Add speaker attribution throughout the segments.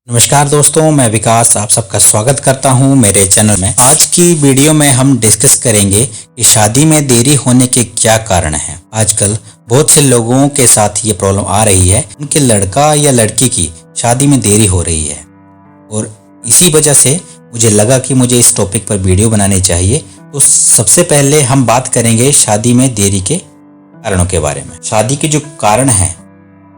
Speaker 1: नमस्कार दोस्तों, मैं विकास आप सबका स्वागत करता हूं मेरे चैनल में। आज की वीडियो में हम डिस्कस करेंगे कि शादी में देरी होने के क्या कारण हैं। आजकल बहुत से लोगों के साथ ये प्रॉब्लम आ रही है, उनके लड़का या लड़की की शादी में देरी हो रही है और इसी वजह से मुझे लगा कि मुझे इस टॉपिक पर वीडियो बनानी चाहिए। तो सबसे पहले हम बात करेंगे शादी में देरी के कारणों के बारे में। शादी के जो कारण हैं,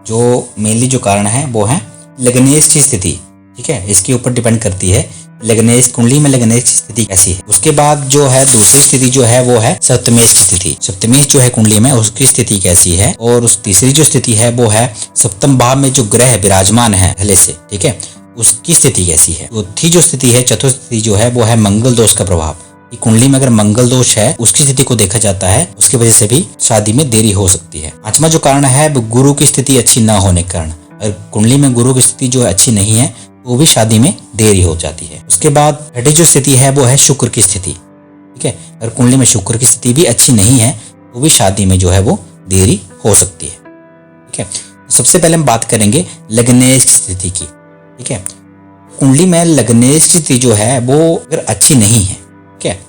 Speaker 1: जो मेनली जो कारण है वो है लग्नेश की स्थिति। ठीक है, इसके ऊपर डिपेंड करती है लग्नेश कुंडली में लग्नेश की स्थिति कैसी है। उसके बाद जो है दूसरी स्थिति जो है वो है सप्तमेश की स्थिति। सप्तमेश जो है कुंडली में उसकी स्थिति कैसी है। और उस तीसरी जो स्थिति है वो है सप्तम भाव में जो ग्रह विराजमान है पहले से, ठीक है, उसकी स्थिति कैसी है। चौथी जो स्थिति है, चतुर्थ स्थिति जो है वो है मंगल दोष का प्रभाव। कुंडली में अगर मंगल दोष है उसकी स्थिति को देखा जाता है, उसकी वजह से भी शादी में देरी हो सकती है। पांचवा जो कारण है वो गुरु की स्थिति अच्छी न होने के कारण। अगर कुंडली में गुरु की स्थिति जो है अच्छी नहीं है वो भी शादी में देरी हो जाती है। उसके बाद छठी जो स्थिति है वो है शुक्र की स्थिति। ठीक है, अगर कुंडली में शुक्र की स्थिति भी अच्छी नहीं है तो भी शादी में जो है वो देरी हो सकती है। ठीक है, सबसे पहले हम बात करेंगे लग्नेश की स्थिति की। ठीक है, कुंडली में लग्नेश की स्थिति जो है वो अगर अच्छी नहीं है, ठीक है,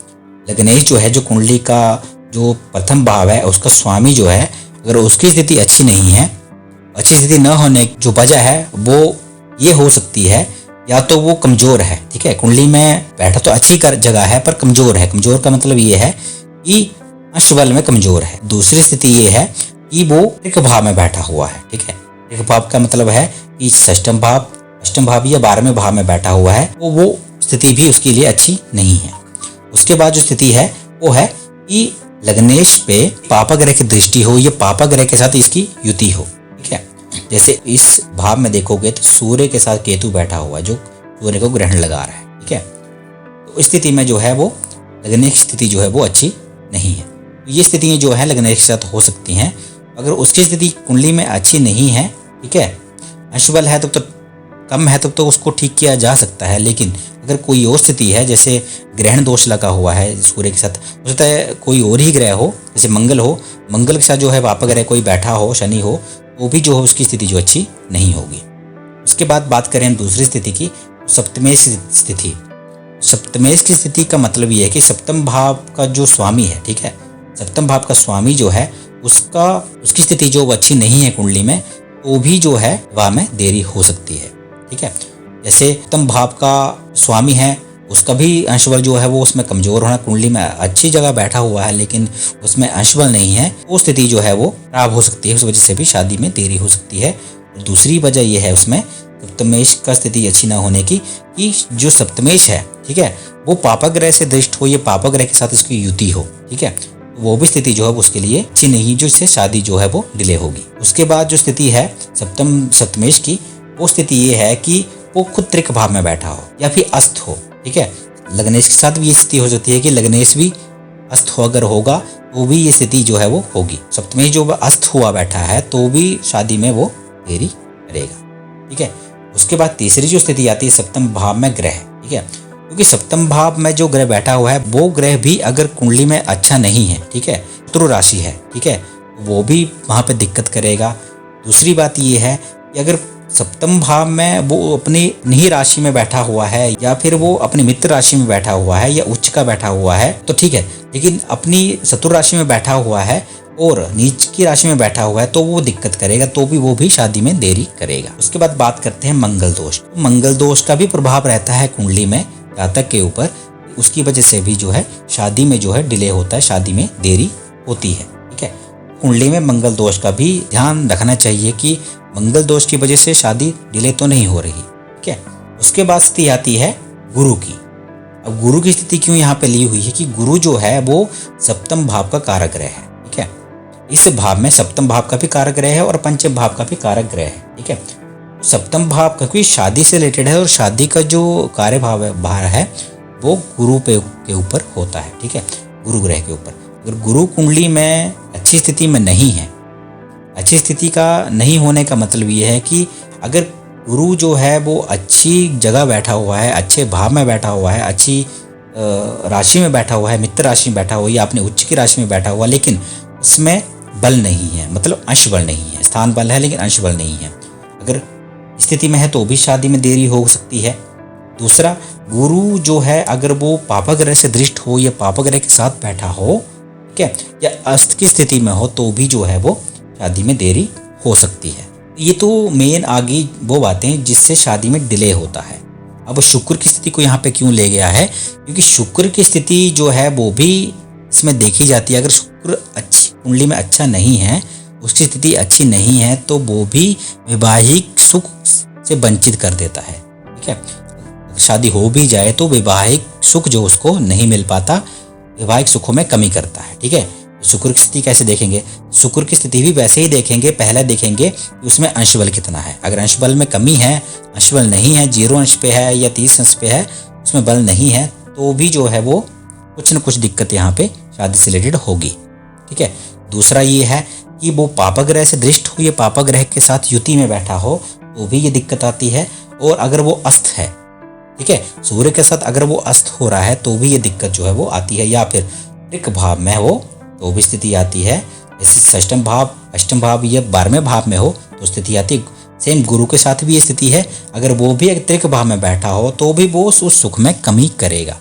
Speaker 1: लग्नेश जो है जो कुंडली का जो प्रथम भाव है उसका स्वामी जो है अगर उसकी स्थिति अच्छी नहीं है, अच्छी स्थिति न होने की जो वजह है वो ये हो सकती है या तो वो कमजोर है। ठीक है, कुंडली में बैठा तो अच्छी जगह है पर कमजोर है। कमजोर का मतलब ये है कि अंश बल में कमजोर है। दूसरी स्थिति ये है कि वो ऋक भाव में बैठा हुआ है। ठीक है, ऋक भाव का मतलब है कि षष्ठम भाव, अष्टम भाव या 12वें भाव में बैठा हुआ है, तो वो स्थिति भी उसके लिए अच्छी नहीं है। उसके बाद जो स्थिति है वो है कि लग्नेश पे पापा ग्रह की दृष्टि हो या पापा ग्रह के साथ इसकी युति हो। ठीक है, जैसे इस भाव में देखोगे तो सूर्य के साथ केतु बैठा हुआ है जो सूर्य को ग्रहण लगा रहा है। ठीक है, तो इस स्थिति में जो है वो लग्नेश की स्थिति जो है वो अच्छी नहीं है। तो ये स्थितियां जो है लग्नेश के साथ हो सकती हैं। अगर उसकी स्थिति कुंडली में अच्छी नहीं है, ठीक है, अंश बल है तो कम है तो उसको ठीक किया जा सकता है। लेकिन अगर कोई और स्थिति है, जैसे ग्रहण दोष लगा हुआ है सूर्य के साथ, हो सकता है कोई और ही ग्रह हो, जैसे मंगल हो, मंगल के साथ जो है पापा ग्रह कोई बैठा हो, शनि हो, वो भी जो है उसकी स्थिति जो अच्छी नहीं होगी। उसके बाद बात करें दूसरी स्थिति की, सप्तमेश स्थिति। सप्तमेश की स्थिति का मतलब ये है कि सप्तम भाव का जो स्वामी है, ठीक है, सप्तम भाव का स्वामी जो है उसकी स्थिति जो अच्छी नहीं है कुंडली में, तो भी जो है विवाह में देरी हो सकती है। ठीक है, जैसे सप्तम भाव का स्वामी है उसका भी अंशबल जो है वो उसमें कमजोर होना, कुंडली में अच्छी जगह बैठा हुआ है लेकिन उसमें अंशबल नहीं है, वो स्थिति जो है वो खराब हो सकती है। उस वजह से भी शादी में देरी हो सकती है। और दूसरी वजह यह है उसमें सप्तमेश का स्थिति अच्छी ना होने की कि जो सप्तमेश है, ठीक है, वो पापा ग्रह से दृष्ट हो या पापा ग्रह के साथ इसकी युति हो। ठीक है, वो भी स्थिति जो है उसके लिए अच्छी नहीं, जो इससे शादी जो है वो डिले होगी। उसके बाद जो स्थिति है सप्तमेश की, वो स्थिति ये है कि वो खुद त्रिक भाव में बैठा हो या फिर अस्त हो। ठीक है, लग्नेश के साथ भी ये स्थिति हो सकती है कि लग्नेश भी अस्त हो अगर होगा तो भी ये स्थिति जो है वो होगी। सप्तमेश जो अस्त हुआ बैठा है तो भी शादी में वो देरी करेगा। ठीक है, उसके बाद तीसरी जो स्थिति आती है सप्तम भाव में ग्रह। ठीक है, क्योंकि सप्तम भाव में जो ग्रह बैठा हुआ है वो ग्रह भी अगर कुंडली में अच्छा नहीं है, ठीक है, शत्रु राशि है, ठीक है, वो भी वहां पे दिक्कत करेगा। दूसरी बात ये है कि अगर सप्तम भाव में वो अपनी निही राशि में बैठा हुआ है या फिर वो अपनी मित्र राशि में बैठा हुआ है या उच्च का बैठा हुआ है तो ठीक है, लेकिन अपनी शत्रु राशि में बैठा हुआ है और नीच की राशि में बैठा हुआ है तो वो दिक्कत करेगा, तो भी वो भी शादी में देरी करेगा। उसके बाद बात करते हैं मंगल दोष। मंगल दोष का भी प्रभाव रहता है कुंडली में जातक के ऊपर, उसकी वजह से भी जो है शादी में जो है डिले होता है, शादी में देरी होती है। ठीक है, कुंडली में मंगल दोष का भी ध्यान रखना चाहिए कि मंगल दोष की वजह से शादी डिले तो नहीं हो रही। ठीक है, उसके बाद स्थिति आती है गुरु की। अब गुरु की स्थिति क्यों यहाँ पे ली हुई है कि गुरु जो है वो सप्तम भाव का कारक ग्रह है। ठीक है, इस भाव में सप्तम भाव का भी कारक ग्रह है और पंचम भाव का भी कारक ग्रह है। ठीक है, सप्तम भाव क्योंकि शादी से रिलेटेड है और शादी का जो कार्य भाव है वो गुरु के ऊपर होता है। ठीक है, गुरु ग्रह के ऊपर। अगर गुरु कुंडली में अच्छी स्थिति में नहीं है, अच्छी स्थिति का नहीं होने का मतलब ये है कि अगर गुरु जो है वो अच्छी जगह बैठा हुआ है, अच्छे भाव में बैठा हुआ है, अच्छी राशि में बैठा हुआ है, मित्र राशि में बैठा हुआ है या अपने उच्च की राशि में बैठा हुआ है, लेकिन उसमें बल नहीं है, मतलब अंश बल नहीं है, स्थान बल है लेकिन अंश बल नहीं है। अगर स्थिति में है तो भी शादी में देरी हो सकती है। दूसरा, गुरु जो है अगर वो पापग्रह से दृष्ट हो या पापग्रह के साथ बैठा हो, ठीक है, या अस्त की स्थिति में हो तो भी जो है वो शादी में देरी हो सकती है। ये तो मेन आगे वो बातें जिससे शादी में डिले होता है। अब शुक्र की स्थिति को यहाँ पे क्यों ले गया है, क्योंकि शुक्र की स्थिति जो है वो भी इसमें देखी जाती है। अगर शुक्र अच्छी कुंडली में अच्छा नहीं है, उसकी स्थिति अच्छी नहीं है, तो वो भी वैवाहिक सुख से वंचित कर देता है। ठीक है, शादी हो भी जाए तो वैवाहिक सुख जो उसको नहीं मिल पाता, वैवाहिक सुखों में कमी करता है। ठीक है, शुक्र की स्थिति कैसे देखेंगे? शुक्र की स्थिति भी वैसे ही देखेंगे। पहले देखेंगे कि उसमें अंश बल कितना है। अगर अंश बल में कमी है, अंश बल नहीं है, 0 अंश पे है या 30 अंश पे है, उसमें बल नहीं है, तो भी जो है वो कुछ न कुछ दिक्कत यहाँ पे शादी से रिलेटेड होगी। ठीक है, दूसरा ये है कि वो पापग्रह से दृष्ट हो या पापग्रह के साथ युति में बैठा हो तो भी ये दिक्कत आती है। और अगर वो अस्त है, ठीक है, सूर्य के साथ अगर वो अस्त हो रहा है तो भी ये दिक्कत जो है वो आती है। या फिर ऋक भाव में हो तो भी स्थिति आती है। जैसे षष्ठम भाव, अष्टम भाव या 12वें भाव में हो तो स्थिति आती है। सेम गुरु के साथ भी ये स्थिति है। अगर वो भी एक त्रिक भाव में बैठा हो तो भी वो उस सुख में कमी करेगा।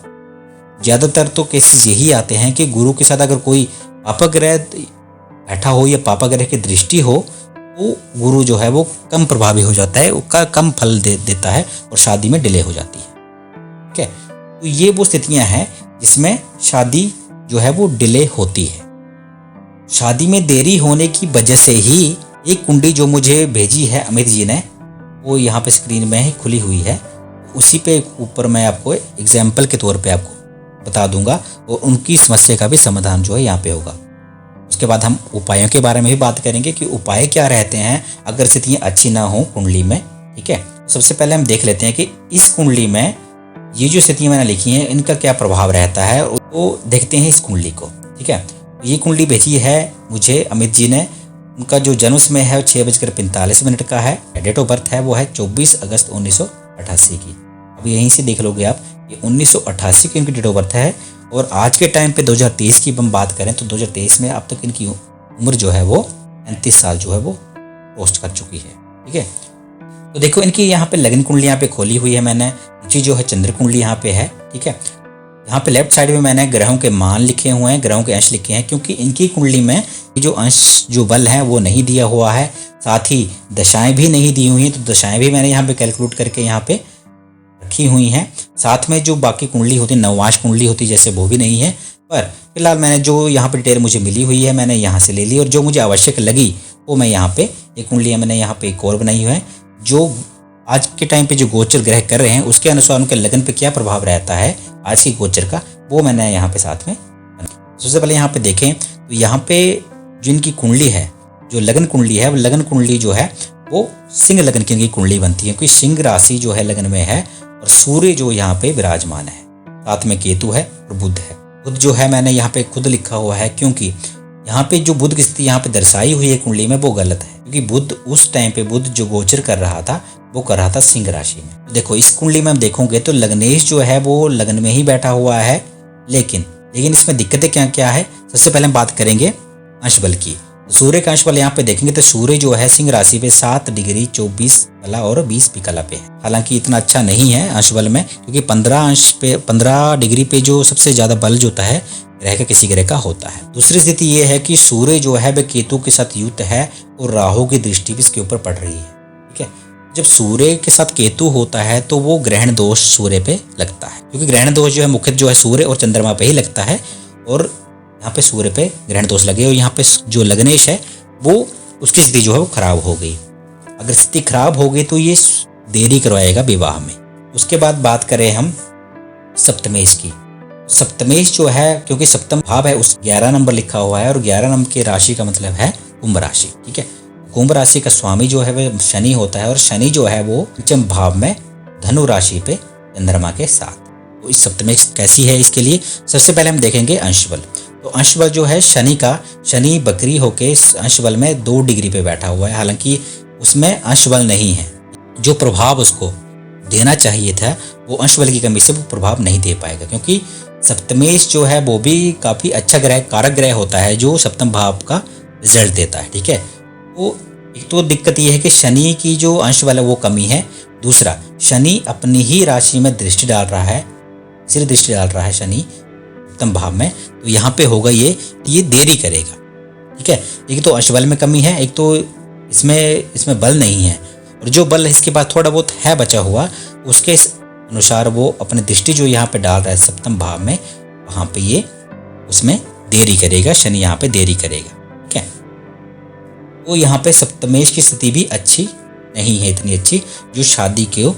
Speaker 1: ज़्यादातर तो केसेस यही आते हैं कि गुरु के साथ अगर कोई पापग्रह बैठा हो या पापग्रह की दृष्टि हो तो गुरु जो है वो कम प्रभावी हो जाता है, उसका कम फल देता है और शादी में डिले हो जाती है। ठीक है, तो ये वो स्थितियां हैं जिसमें शादी जो है वो डिले होती है। शादी में देरी होने की वजह से ही एक कुंडली जो मुझे भेजी है अमित जी ने, वो यहाँ पे स्क्रीन में ही खुली हुई है, उसी पे ऊपर मैं आपको एग्जाम्पल के तौर पे आपको बता दूंगा और उनकी समस्या का भी समाधान जो है यहाँ पे होगा। उसके बाद हम उपायों के बारे में भी बात करेंगे कि उपाय क्या रहते हैं अगर स्थितियाँ अच्छी ना हो कुंडली में। ठीक है, सबसे पहले हम देख लेते हैं कि इस कुंडली में ये जो स्थितियाँ मैंने लिखी हैं इनका क्या प्रभाव रहता है, वो देखते हैं इस कुंडली को। ठीक है, ये कुंडली भेजी है मुझे अमित जी ने। उनका जो जन्म समय है 6:45 का है। डेट ऑफ बर्थ है वो है 24 अगस्त 1988 की। अब यहीं से देख लोगे आप, ये 1988 की इनकी डेट ऑफ बर्थ है। और आज के टाइम पे 2023 की हम बात करें तो 2023 में अब तक इनकी उम्र जो है वो 35 साल जो है वो पोस्ट कर चुकी है। ठीक है, तो देखो इनकी यहाँ पे लग्न कुंडली यहाँ पे खोली हुई है मैंने। नीचे जो है चंद्र कुंडली यहाँ पे है। ठीक है, यहाँ पे लेफ्ट साइड में मैंने ग्रहों के मान लिखे हुए हैं, ग्रहों के अंश लिखे हैं, क्योंकि इनकी कुंडली में जो अंश जो बल है वो नहीं दिया हुआ है, साथ ही दशाएं भी नहीं दी हुई हैं। तो दशाएं भी मैंने यहाँ पे कैलकुलेट करके यहाँ पे रखी हुई हैं। साथ में जो बाकी कुंडली होती है, नववांश कुंडली होती है, जैसे वो भी नहीं है। पर फिलहाल मैंने जो यहाँ पे डिटेल मुझे मिली हुई है मैंने यहाँ से ले ली, और जो मुझे आवश्यक लगी वो मैं यहाँ पे एक कुंडलियाँ मैंने यहाँ पे एक और बनाई हुई है। जो आज के टाइम पे जो गोचर ग्रह कर रहे हैं उसके अनुसार उनके लगन पे क्या प्रभाव रहता है आज की गोचर का, वो मैंने यहाँ पे साथ में। सबसे पहले यहाँ पे देखें तो यहाँ पे जिनकी कुंडली है, जो लगन कुंडली है, वो लगन कुंडली जो है वो सिंह लगन की इनकी कुंडली बनती है, क्योंकि सिंह राशि जो है लगन में है और सूर्य जो यहाँ पे विराजमान है, साथ में केतु है और बुध है। बुध जो है मैंने यहाँ पे खुद लिखा हुआ है, क्योंकि यहाँ पे जो बुध की स्थिति यहाँ पे दर्शाई हुई है कुंडली में वो गलत है, क्योंकि बुध उस टाइम पे बुध जो गोचर कर रहा था वो कर रहा था सिंह राशि में। देखो इस कुंडली में हम देखोगे तो लग्नेश जो है वो लगन में ही बैठा हुआ है, लेकिन इसमें दिक्कतें क्या क्या है। सबसे पहले हम बात करेंगे अंश बल की। सूर्य का अंश बल यहाँ पे देखेंगे तो सूर्य जो है सिंह राशि पे 7 डिग्री 24 कला और 20 पिकला पे है। हालांकि इतना अच्छा नहीं है अंश बल में, क्योंकि 15 डिग्री पे जो सबसे ज्यादा बल जो होता है ग्रह का किसी ग्रह का होता है। दूसरी स्थिति ये है कि सूर्य जो है वह केतु के साथ युक्त है और राहु की दृष्टि भी इसके ऊपर पड़ रही है। ठीक है, जब सूर्य के साथ केतु होता है तो वो ग्रहण दोष सूर्य पे लगता है, क्योंकि ग्रहण दोष जो है मुख्य जो है सूर्य और चंद्रमा पे ही लगता है, और यहाँ पे सूर्य पे ग्रहण दोष लगे और यहाँ पे जो लग्नेश है वो उसकी स्थिति जो है वो खराब हो गई। अगर स्थिति खराब हो गई तो ये देरी करवाएगा विवाह में। उसके बाद बात करें हम सप्तमेश की। सप्तमेश जो है, क्योंकि सप्तम भाव है उस 11 नंबर लिखा हुआ है, और 11 नंबर की राशि का मतलब है कुंभ राशि। ठीक है, कुंभ राशि का स्वामी जो है वह शनि होता है, और शनि जो है वो पंचम भाव में धनु राशि पे चंद्रमा के साथ। तो इस सप्तमेश कैसी है, इसके लिए सबसे पहले हम देखेंगे अंश बल। तो अंश बल जो है शनि बकरी होके अंश बल में 2 डिग्री पे बैठा हुआ है। हालांकि उसमें अंश बल नहीं है, जो प्रभाव उसको देना चाहिए था वो अंश बल की कमी से वो प्रभाव नहीं दे पाएगा, क्योंकि सप्तमेश जो है वो भी काफी अच्छा ग्रह, कारक ग्रह होता है जो सप्तम भाव का रिजल्ट देता है। ठीक है, तो एक तो दिक्कत ये है कि शनि की जो अंश वाला वो कमी है, दूसरा शनि अपनी ही राशि में दृष्टि डाल रहा है, सिर्फ दृष्टि डाल रहा है शनि सप्तम भाव में, तो यहाँ पे होगा ये देरी करेगा। ठीक है, एक तो अंश बल में कमी है, एक तो इसमें बल नहीं है, और जो बल इसके पास थोड़ा बहुत है बचा हुआ, उसके अनुसार वो अपनी दृष्टि जो यहाँ पे डाल रहा है सप्तम भाव में, वहाँ पे ये उसमें देरी करेगा, शनि यहाँ पे देरी करेगा। ठीक है, तो यहाँ पे सप्तमेश की स्थिति भी अच्छी नहीं है, इतनी अच्छी जो शादी को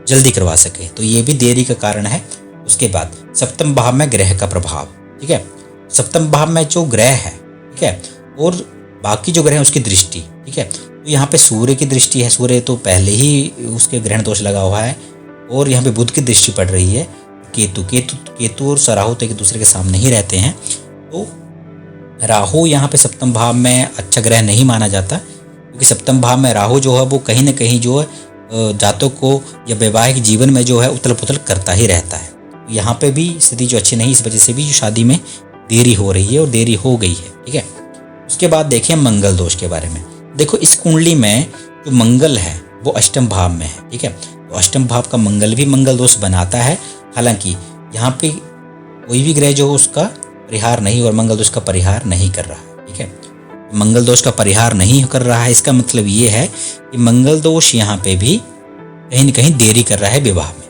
Speaker 1: जल्दी करवा सके, तो ये भी देरी का कारण है। उसके बाद सप्तम भाव में ग्रह का प्रभाव। ठीक है, सप्तम भाव में जो ग्रह है, ठीक है, और बाकी जो ग्रह है उसकी दृष्टि। ठीक है, तो यहाँ पे सूर्य की दृष्टि है, सूर्य तो पहले ही उसके ग्रहण दोष लगा हुआ है, और यहाँ पे बुध की दृष्टि पड़ रही है, केतु और राहु तो एक दूसरे के सामने ही रहते हैं, तो राहु यहाँ पे सप्तम भाव में अच्छा ग्रह नहीं माना जाता, क्योंकि सप्तम भाव में राहु जो है वो कहीं ना कहीं जो है जातक को या वैवाहिक जीवन में जो है उथल पुथल करता ही रहता है। यहाँ पे भी स्थिति जो अच्छी नहीं, इस वजह से भी शादी में देरी हो रही है और देरी हो गई है। ठीक है, उसके बाद देखें मंगल दोष के बारे में। देखो, इस कुंडली में जो मंगल है वो अष्टम भाव में है। ठीक है, तो अष्टम भाव का मंगल भी मंगल दोष बनाता है, हालांकि यहाँ पे कोई भी ग्रह जो उसका परिहार नहीं और मंगल दोष का परिहार नहीं कर रहा है। ठीक है, मंगल दोष का परिहार नहीं कर रहा है, इसका मतलब ये है कि मंगल दोष यहाँ पे भी कहीं न कहीं देरी कर रहा है विवाह में।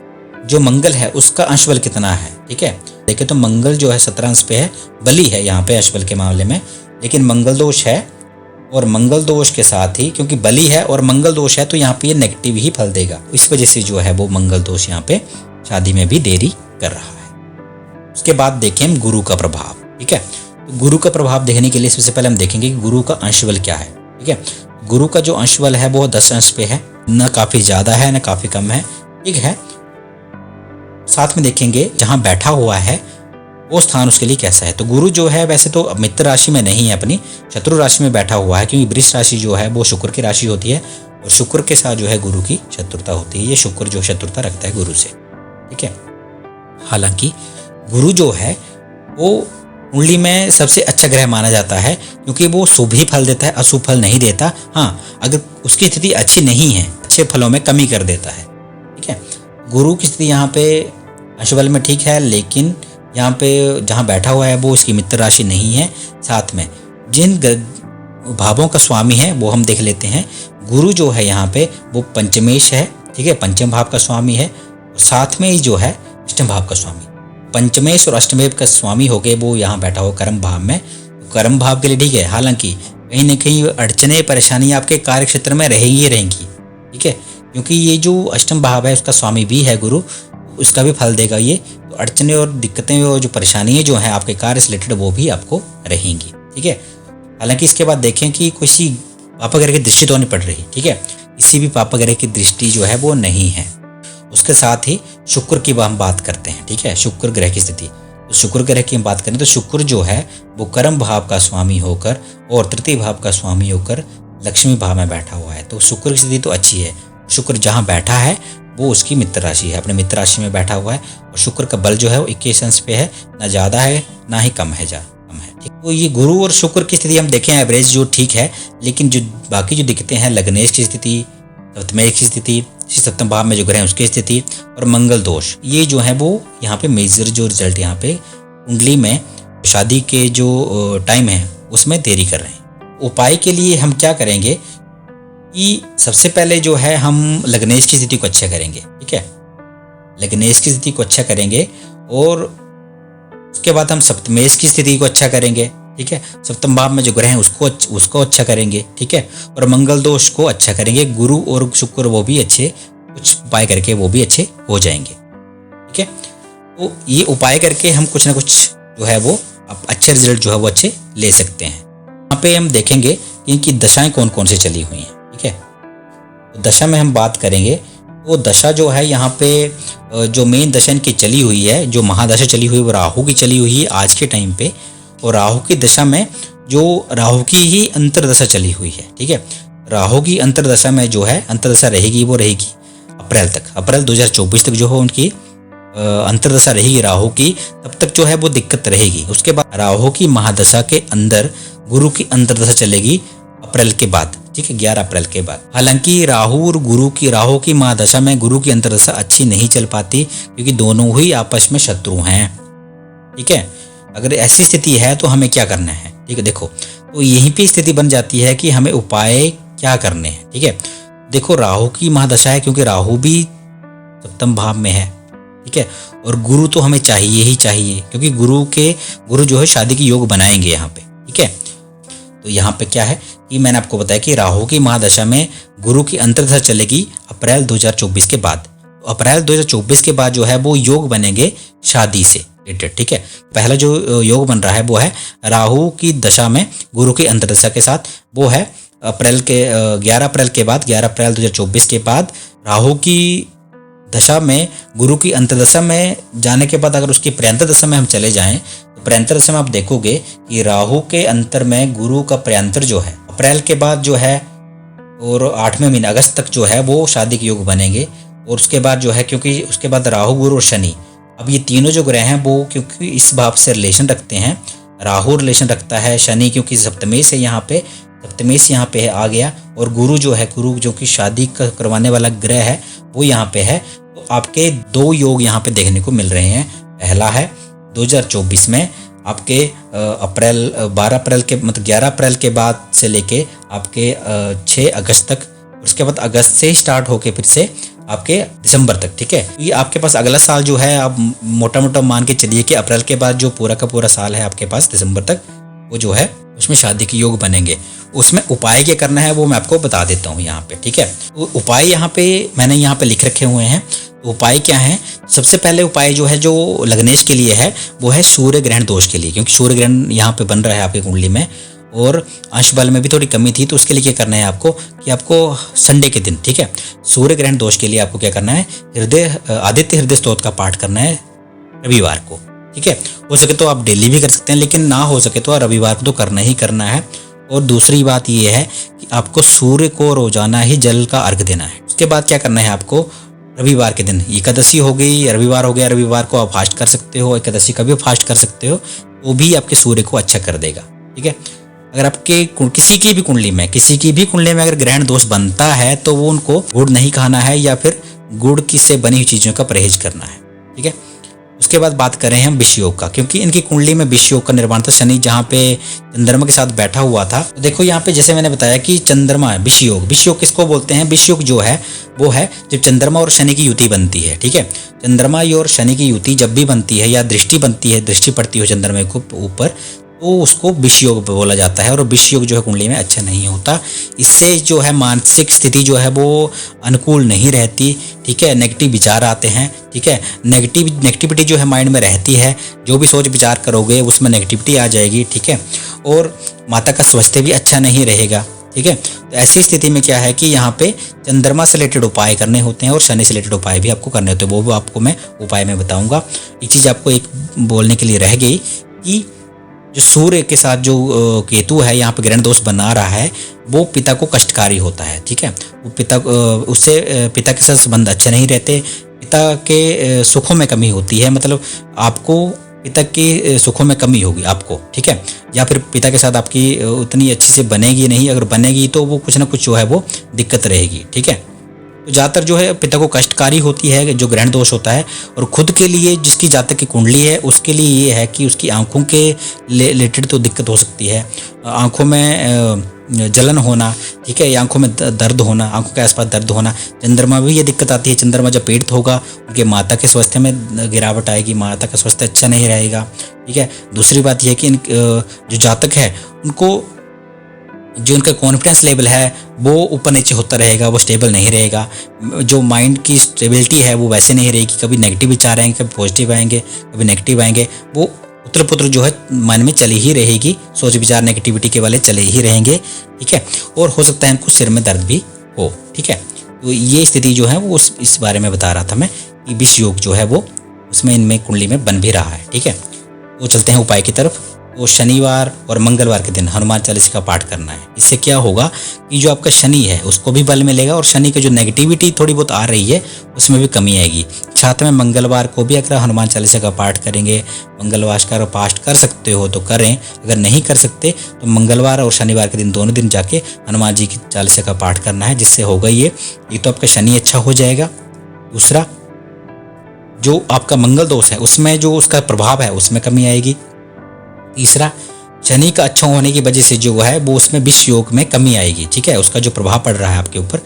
Speaker 1: जो मंगल है उसका अंश बल कितना है, ठीक है, देखें तो मंगल जो है 17 अंश पे है, बली है यहाँ पे अंश बल के मामले में, लेकिन मंगल दोष है, और मंगल दोष के साथ ही क्योंकि बली है और मंगल दोष है तो यहाँ पे ये नेगेटिव ही फल देगा, इस वजह से जो है वो मंगल दोष यहाँ पे शादी में भी देरी कर रहा है। उसके बाद देखें हम गुरु का प्रभाव। ठीक है, तो गुरु का प्रभाव देखने के लिए सबसे पहले हम देखेंगे कि गुरु का अंश बल क्या है। ठीक है, गुरु का जो अंश बल है वो 10 अंश पे है, न काफी ज्यादा है न काफी कम है। ठीक है, साथ में देखेंगे जहां बैठा हुआ है वो स्थान उसके लिए कैसा है। तो गुरु जो है वैसे तो मित्र राशि में नहीं है, अपनी शत्रु राशि में बैठा हुआ है, क्योंकि वृष राशि जो है वो शुक्र की राशि होती है, और शुक्र के साथ जो है गुरु की शत्रुता होती है। ये शुक्र जो शत्रुता रखता है गुरु से। ठीक है, हालांकि गुरु जो है वो कुंडली में सबसे अच्छा ग्रह माना जाता है, क्योंकि वो शुभ ही फल देता है, अशुभ फल नहीं देता। हाँ, अगर उसकी स्थिति अच्छी नहीं है, अच्छे फलों में कमी कर देता है। ठीक है, गुरु की स्थिति यहाँ पे अंश बल में ठीक है, लेकिन यहाँ पे जहाँ बैठा हुआ है वो उसकी मित्र राशि नहीं है। साथ में जिन भावों का स्वामी है वो हम देख लेते हैं। गुरु जो है यहाँ पे वो पंचमेश है, ठीक है, पंचम भाव का स्वामी है, और साथ में ही जो है अष्टम भाव का स्वामी। पंचमेश और अष्टमेव का स्वामी हो गए वो यहाँ बैठा हुआ कर्म भाव में, कर्म भाव के लिए ठीक है, हालांकि कहीं ना कहीं अड़चने परेशानी आपके कार्य क्षेत्र में रहेंगी रहेंगी। ठीक है, क्योंकि ये जो अष्टम भाव है उसका स्वामी भी है गुरु, उसका भी फल देगा ये, तो अड़चने और दिक्कतें और जो परेशानियां जो हैं आपके कार्य से रिलेटेड वो भी आपको रहेंगी। ठीक है, हालांकि इसके बाद देखें कि किसी पापा ग्रह की दृष्टि तो नहीं पड़ रही। ठीक है, किसी भी पापा ग्रह की दृष्टि जो है वो नहीं है। उसके साथ ही शुक्र की हम बात करते हैं। ठीक है, शुक्र ग्रह की स्थिति, तो शुक्र ग्रह की हम बात करें तो शुक्र जो है वो कर्म भाव का स्वामी होकर और तृतीय भाव का स्वामी होकर लक्ष्मी भाव में बैठा हुआ है, तो शुक्र की स्थिति तो अच्छी है। शुक्र जहाँ बैठा है वो उसकी मित्र राशि है, अपने मित्र राशि में बैठा हुआ है, और शुक्र का बल जो है वो 21 अंश पे है, ना ज़्यादा है ना ही कम है, कम है। ठीक, तो ये गुरु और शुक्र की स्थिति हम देखें एवरेज जो ठीक है, लेकिन जो बाकी जो दिक्कतें हैं लग्नेश की स्थिति, सप्तमेश की स्थिति, सप्तम भाव में जो ग्रह हैं उसकी स्थिति और मंगल दोष, ये जो है वो यहाँ पे मेजर जो रिजल्ट यहाँ पे कुंडली में शादी के जो टाइम है उसमें देरी कर रहे हैं। उपाय के लिए हम क्या करेंगे कि सबसे पहले जो है हम लग्नेश की स्थिति को अच्छा करेंगे। ठीक है, लग्नेश की स्थिति को अच्छा करेंगे, और उसके बाद हम सप्तमेश की स्थिति को अच्छा करेंगे। ठीक है, सप्तम भाव में जो ग्रह हैं उसको अच्छा करेंगे। ठीक है, और मंगल दोष को अच्छा करेंगे। गुरु और शुक्र वो भी अच्छे कुछ उपाय करके वो भी अच्छे हो जाएंगे। ठीक है, तो ये उपाय करके हम कुछ ना कुछ जो है वो अच्छे रिजल्ट जो है वो अच्छे ले सकते हैं। यहाँ पे हम देखेंगे कि इनकी दशाएं कौन कौन से चली हुई हैं। ठीक है, तो दशा में हम बात करेंगे, वो दशा जो है यहाँ पे जो मेन दशा इनकी चली हुई है, जो महादशा चली हुई है वो राहु की चली हुई है आज के टाइम पे, और राहु की दशा में जो राहु की ही अंतरदशा चली हुई है। ठीक है, राहु की अंतरदशा में जो है अंतरदशा रहेगी वो रहेगी अप्रैल तक, अप्रैल 2024 तक जो है उनकी अंतरदशा रहेगी राहु की, तब तक जो है वो दिक्कत रहेगी। उसके बाद राहु की महादशा के अंदर गुरु की अंतरदशा चलेगी अप्रैल के बाद। ठीक है, 11 अप्रैल के बाद। हालांकि राहु की महादशा में गुरु की अंतर्दशा अच्छी नहीं चल पाती, क्योंकि दोनों ही आपस में शत्रु हैं। ठीक है, अगर ऐसी स्थिति है तो हमें क्या करना है? ठीक है, देखो तो यहीं पे स्थिति बन जाती है कि हमें उपाय क्या करने हैं। ठीक है, देखो राहु की महादशा है, क्योंकि राहु भी सप्तम भाव में है। ठीक है, और गुरु तो हमें चाहिए ही चाहिए, क्योंकि गुरु जो है शादी की योग बनाएंगे यहाँ पे। ठीक है, तो यहाँ पे क्या है कि मैंने आपको बताया कि राहु की महादशा में गुरु की अंतर्दशा चलेगी अप्रैल 2024 के बाद। तो अप्रैल 2024 के बाद जो है वो योग बनेंगे शादी से रिलेटेड। ठीक है, पहला जो योग बन रहा है वो है राहु की दशा में गुरु की अंतर्दशा के साथ, वो है 11 अप्रैल के बाद, 11 अप्रैल 2024 के बाद राहु की दशा में गुरु की अंतर्दशा में जाने के बाद अगर उसकी प्रयांतर दशा में हम चले जाएं तो प्रयांतर दशा में आप देखोगे कि राहु के अंतर में गुरु का प्रयांतर जो है अप्रैल के बाद जो है और 8वें महीने अगस्त तक जो है वो शादी के योग बनेंगे। और उसके बाद जो है, क्योंकि उसके बाद राहु गुरु और शनि, अब ये तीनों जो ग्रह हैं वो क्योंकि इस भाव से रिलेशन रखते हैं, राहु रिलेशन रखता है, शनि क्योंकि सप्तमेश है यहाँ पे आ गया, और गुरु जो कि शादी करवाने वाला ग्रह है वो यहाँ पे है। तो आपके 2 योग यहाँ पे देखने को मिल रहे हैं। पहला है 2024 में आपके 12 अप्रैल के मतलब 11 अप्रैल के बाद से लेके आपके 6 अगस्त तक, उसके बाद अगस्त से ही स्टार्ट होके फिर से आपके दिसंबर तक। ठीक है, ये आपके पास अगला साल जो है आप मोटा मान के चलिए कि अप्रैल के बाद जो पूरा का पूरा साल है आपके पास दिसंबर तक, वो जो है उसमें शादी के योग बनेंगे। उसमें उपाय क्या करना है वो मैं आपको बता देता हूँ यहाँ पे। ठीक है, तो उपाय यहाँ पे मैंने यहाँ पे लिख रखे हुए हैं। तो उपाय क्या है? सबसे पहले उपाय जो है जो लग्नेश के लिए है वो है सूर्य ग्रहण दोष के लिए, क्योंकि सूर्य ग्रहण यहाँ पे बन रहा है आपकी कुंडली में और अंश बल में भी थोड़ी कमी थी। तो उसके लिए क्या करना है आपको कि आपको संडे के दिन, ठीक है, सूर्य ग्रहण दोष के लिए आपको क्या करना है, आदित्य हृदय स्तोत्र का पाठ करना है रविवार को। ठीक है, हो सके तो आप डेली भी कर सकते हैं, लेकिन ना हो सके तो रविवार को तो करना ही करना है। और दूसरी बात ये है कि आपको सूर्य को रोजाना ही जल का अर्घ देना है। उसके बाद क्या करना है आपको, रविवार के दिन एकादशी हो गई, रविवार हो गया, रविवार को आप फास्ट कर सकते हो, एकादशी का भी फास्ट कर सकते हो, वो भी आपके सूर्य को अच्छा कर देगा। ठीक है, अगर आपके किसी की भी कुंडली में अगर ग्रहण दोष बनता है तो वो उनको गुड़ नहीं खाना है या फिर गुड़ की से बनी हुई चीज़ों का परहेज करना है। ठीक है, उसके बाद बात करें हम विष योग का, क्योंकि इनकी कुंडली में विष योग का निर्माण था। शनि जहाँ पे चंद्रमा के साथ बैठा हुआ था, तो देखो यहाँ पे जैसे मैंने बताया कि चंद्रमा विष योग किसको बोलते हैं? विष योग जो है वो है जब चंद्रमा और शनि की युति बनती है। ठीक है, चंद्रमा और शनि की युति जब भी बनती है या दृष्टि पड़ती है चंद्रमा के ऊपर, तो उसको विष योग बोला जाता है। और विष योग जो है कुंडली में अच्छा नहीं होता। इससे जो है मानसिक स्थिति जो है वो अनुकूल नहीं रहती। ठीक है, नेगेटिव विचार आते हैं। ठीक है, नेगेटिविटी जो है माइंड में रहती है, जो भी सोच विचार करोगे उसमें नेगेटिविटी आ जाएगी। ठीक है, और माता का स्वास्थ्य भी अच्छा नहीं रहेगा। ठीक है, तो ऐसी स्थिति में क्या है कि यहाँ पे चंद्रमा से रिलेटेड उपाय करने होते हैं और शनि से रिलेटेड उपाय भी आपको करने होते हैं। वो भी आपको मैं उपाय में बताऊंगा। एक चीज़ आपको एक बोलने के लिए रह गई कि जो सूर्य के साथ जो केतु है यहाँ पे ग्रहण दोष बना रहा है, वो पिता को कष्टकारी होता है। ठीक है, वो उससे पिता के साथ संबंध अच्छे नहीं रहते, पिता के सुखों में कमी होती है, मतलब आपको पिता के सुखों में कमी होगी आपको। ठीक है, या फिर पिता के साथ आपकी उतनी अच्छी से बनेगी नहीं, अगर बनेगी तो वो कुछ ना कुछ जो है वो दिक्कत रहेगी। ठीक है, तो ज़्यादातर जो है पिता को कष्टकारी होती है जो ग्रहण दोष होता है। और खुद के लिए जिसकी जातक की कुंडली है उसके लिए ये है कि उसकी आंखों के रिलेटेड तो दिक्कत हो सकती है, आंखों में जलन होना, ठीक है, या आंखों में दर्द होना, आंखों के आसपास दर्द होना। चंद्रमा भी ये दिक्कत आती है, चंद्रमा जब पीड़ित होगा उनके माता के स्वास्थ्य में गिरावट आएगी, माता का स्वास्थ्य अच्छा नहीं रहेगा। ठीक है, दूसरी बात यह है कि जो जातक है उनको जो उनका कॉन्फिडेंस लेवल है वो ऊपर नीचे होता रहेगा, वो स्टेबल नहीं रहेगा। जो माइंड की स्टेबिलिटी है वो वैसे नहीं रहेगी, कभी नेगेटिव विचार आएंगे, कभी पॉजिटिव आएंगे, कभी नेगेटिव आएंगे, वो उत्तर पुत्र जो है मन में चली ही रहेगी, सोच विचार नेगेटिविटी के वाले चले ही रहेंगे। ठीक है, और हो सकता है इनको सिर में दर्द भी हो। ठीक है, तो ये स्थिति जो है वो इस बारे में बता रहा था मैं कि विष योग जो है वो उसमें इनमें कुंडली में बन भी रहा है। ठीक है, तो चलते हैं उपाय की तरफ। तो शनिवार और मंगलवार के दिन हनुमान चालीसा का पाठ करना है। इससे क्या होगा कि जो आपका शनि है उसको भी बल मिलेगा और शनि की जो नेगेटिविटी थोड़ी बहुत आ रही है उसमें भी कमी आएगी। साथ में मंगलवार को भी अगर हनुमान चालीसा का पाठ करेंगे, मंगलवार का पाठ कर सकते हो तो करें, अगर नहीं कर सकते तो मंगलवार और शनिवार के दिन दोनों दिन जाके हनुमान जी की चालीसा का पाठ करना है। जिससे होगा ये तो आपका शनि अच्छा हो जाएगा। दूसरा, जो आपका मंगल दोष है उसमें जो उसका प्रभाव है उसमें कमी आएगी। तीसरा, शनि का अच्छा होने की वजह से जो है वो उसमें विष योग में कमी आएगी। ठीक है, उसका जो प्रभाव पड़ रहा है आपके ऊपर,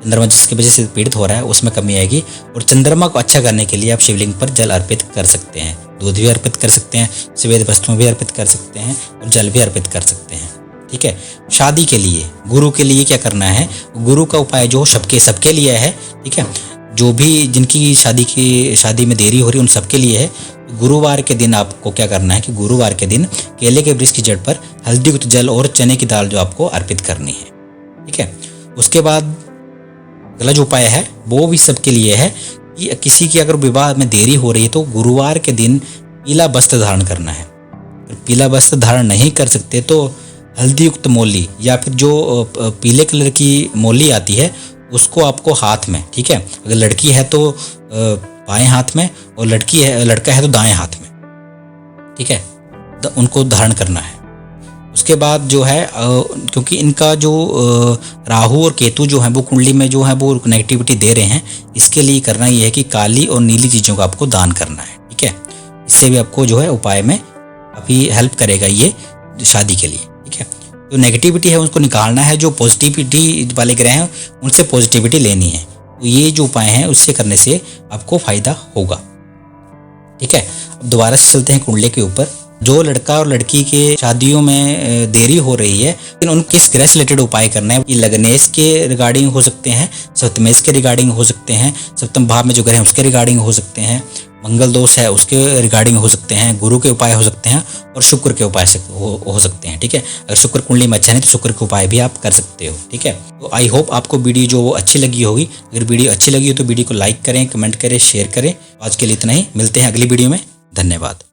Speaker 1: चंद्रमा जिसकी वजह से पीड़ित हो रहा है उसमें कमी आएगी। और चंद्रमा को अच्छा करने के लिए आप शिवलिंग पर जल अर्पित कर सकते हैं, दूध भी अर्पित कर सकते हैं, सफेद वस्त्रों भी अर्पित कर सकते हैं और जल भी अर्पित कर सकते हैं। ठीक है, शादी के लिए, गुरु के लिए क्या करना है, गुरु का उपाय जो सबके लिए है। ठीक है, जो भी जिनकी शादी में देरी हो रही है उन सबके लिए है। गुरुवार के दिन आपको क्या करना है कि गुरुवार के दिन केले के वृक्ष की जड़ पर हल्दी युक्त जल और चने की दाल जो आपको अर्पित करनी है। ठीक है, उसके बाद अगला जो उपाय है वो भी सबके लिए है कि किसी की अगर विवाह में देरी हो रही है तो गुरुवार के दिन पीला वस्त्र धारण करना है। पीला वस्त्र धारण नहीं कर सकते तो हल्दी युक्त मोली या फिर जो पीले कलर की मोली आती है उसको आपको हाथ में, ठीक है, अगर लड़की है तो बाएं हाथ में और लड़का है तो दाएं हाथ में, ठीक है, उनको धारण करना है। उसके बाद जो है क्योंकि इनका जो राहु और केतु जो है वो कुंडली में जो है वो नेगेटिविटी दे रहे हैं, इसके लिए करना ये है कि काली और नीली चीज़ों का आपको दान करना है। ठीक है, इससे भी आपको जो है उपाय में काफ़ी हेल्प करेगा ये शादी के लिए। ठीक है, जो नेगेटिविटी है उसको निकालना है, जो पॉजिटिविटी वाले ग्रह हैं उनसे पॉजिटिविटी लेनी है। तो ये जो उपाय हैं उससे करने से आपको फायदा होगा। ठीक है, अब दोबारा से चलते हैं कुंडली के ऊपर। जो लड़का और लड़की के शादियों में देरी हो रही है उनके किस ग्रह से रिलेटेड उपाय करना है, ये लग्नेश के रिगार्डिंग हो सकते हैं, सप्तमेश के रिगार्डिंग हो सकते हैं, सप्तम भाव में जो ग्रह हैं उसके रिगार्डिंग हो सकते हैं, मंगल दोष है उसके रिगार्डिंग हो सकते हैं, गुरु के उपाय हो सकते हैं और शुक्र के उपाय हो सकते हैं। ठीक है, अगर शुक्र कुंडली में अच्छा नहीं तो शुक्र के उपाय भी आप कर सकते हो। ठीक है, तो आई होप आपको वीडियो जो वो अच्छी लगी होगी। अगर वीडियो अच्छी लगी हो तो वीडियो को लाइक करें, कमेंट करें, शेयर करें। आज के लिए इतना ही, मिलते हैं अगली वीडियो में। धन्यवाद।